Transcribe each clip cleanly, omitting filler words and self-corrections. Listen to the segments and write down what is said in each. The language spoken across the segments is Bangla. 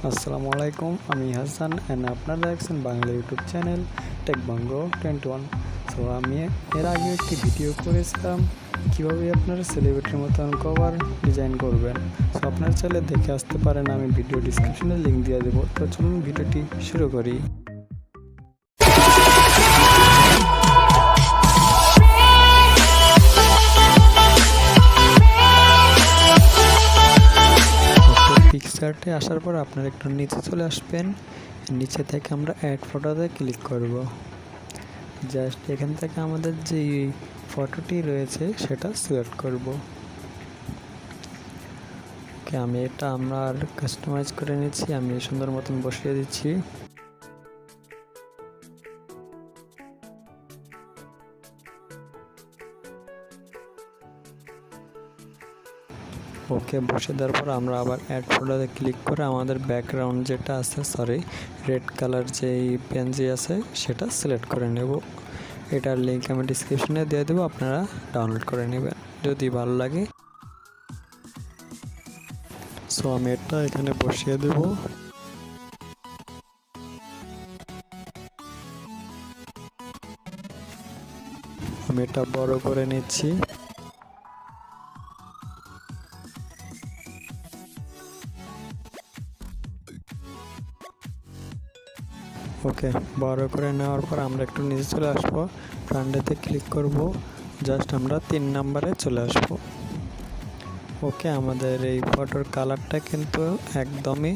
আসসালামু আলাইকুম, আমি হাসান এন্ড আপনারা দেখছেন Bangla YouTube channel take বঙ্গো 21। So আমি এর আগে একটি ভিডিও করেছিলাম কীভাবে আপনারা সেলিব্রিটির মতন কভার ডিজাইন করবেন। সো আপনারা চাইলে দেখে আসতে পারেন, আমি ভিডিও ডিসক্রিপশনে লিঙ্ক দিয়ে দেবো। তো চলুন ভিডিওটি শুরু করি। পিকচার্টে আসার পর আপনারা একটু নিচে চলে আসবেন। নিচে থেকে আমরা অ্যাড ফটোতে ক্লিক করব। জাস্ট এখান থেকে আমাদের যে ফটোটি রয়েছে সেটা সিলেক্ট করব। ওকে, আমি এটা আমার কাস্টমাইজ করে নিচ্ছি, আমি সুন্দর মতন বসিয়ে দিচ্ছি। ওকে, বসে দেওয়ার পর আমরা আবার অ্যাড ফটোতে ক্লিক করে আমাদের ব্যাকগ্রাউন্ড যেটা আছে, রেড কালার যেই পেনজি আছে সেটা সিলেক্ট করে নেব। এটার লিঙ্ক আমি ডিসক্রিপশনে দিয়ে দেবো, আপনারা ডাউনলোড করে নেবেন যদি ভালো লাগে। সো আমি এটা এখানে বসিয়ে দেব। আমি এটা বড় করে নিচ্ছি। ওকে, বড় করে নেওয়ার পর আমরা একটু নিচে চলে আসবো, ফ্রন্টেতে ক্লিক করব, জাস্ট আমরা 3 নম্বরে চলে আসব। ওকে, আমাদের এই ফটোর কালারটা কিন্তু একদমই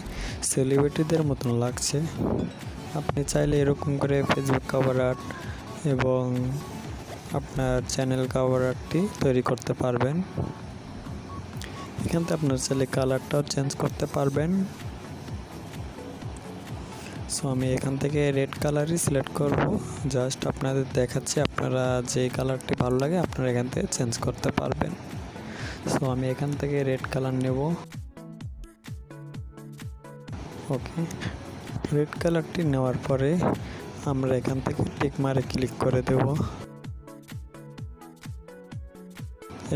সেলিব্রিটিদের মতন লাগছে। আপনি চাইলে এরকম করে ফেসবুক কভার আর্ট এবং আপনার চ্যানেল কভার আর্টটি তৈরি করতে পারবেন। এখান থেকে আপনার চাইলে কালারটাও চেঞ্জ করতে পারবেন। সো আমি এখান থেকে রেড কালারই সিলেক্ট করব। জাস্ট আপনাদের দেখাচ্ছি, আপনারা যে কালারটি ভালো লাগে আপনারা এখান থেকে চেঞ্জ করতে পারবেন। সো আমি এখান থেকে রেড কালার নেব। ওকে, রেড কালারটি নেওয়ার পরে আমরা এখান থেকে টিক মারে ক্লিক করে দেব।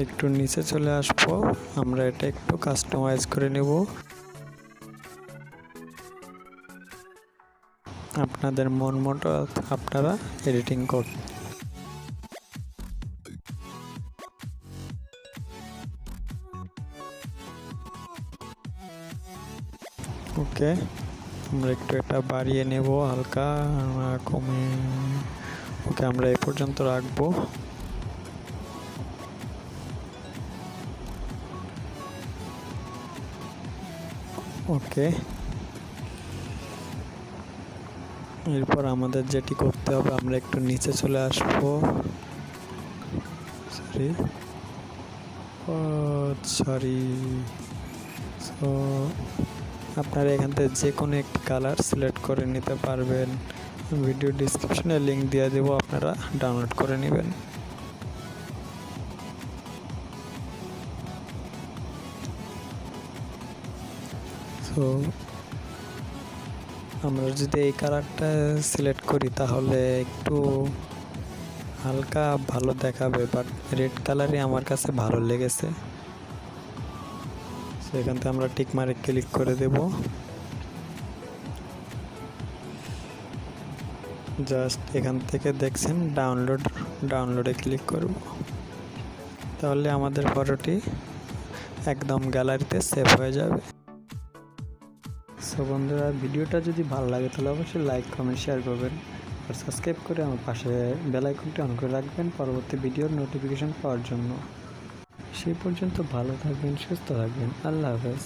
একটু নিচে চলে আসবো, আমরা এটা একটু কাস্টমাইজ করে নেব। আপনাদের মন মতো আপনারা এডিটিং করুন। ওকে, আমরা একটু এটা বাড়িয়ে নেব, হালকা কমে। ওকে, আমরা এই পর্যন্ত রাখবো। ওকে, এরপর আমাদের যেটি করতে হবে, আমরা একটু নিচে চলে আসবো। সরি। সো আপনারা এখান থেকে যে কোনো একটি কালার সিলেক্ট করে নিতে পারবেন। ভিডিও ডিসক্রিপশনে লিঙ্ক দিয়ে দেবো, আপনারা ডাউনলোড করে নেবেন। তো আমরা যদি এই কালারটা সিলেক্ট করি তাহলে একটু হালকা ভালো দেখাবে, বাট রেড কালারই আমার কাছে ভালো লেগেছে। এখান থেকে আমরা টিক মারে ক্লিক করে দেব। জাস্ট এখান থেকে দেখছেন ডাউনলোডে ক্লিক করব, তাহলে আমাদের ফটোটি একদম গ্যালারিতে সেভ হয়ে যাবে। সো বন্ধুরা, ভিডিওটা যদি ভালো লাগে তাহলে অবশ্যই লাইক কমেন্ট শেয়ার করবেন আর সাবস্ক্রাইব করে আমার পাশে বেল আইকনটি অন করে রাখবেন পরবর্তী ভিডিওর নোটিফিকেশন পাওয়ার জন্য। সেই পর্যন্ত ভালো থাকবেন, সুস্থ থাকবেন। আল্লাহ হাফেজ।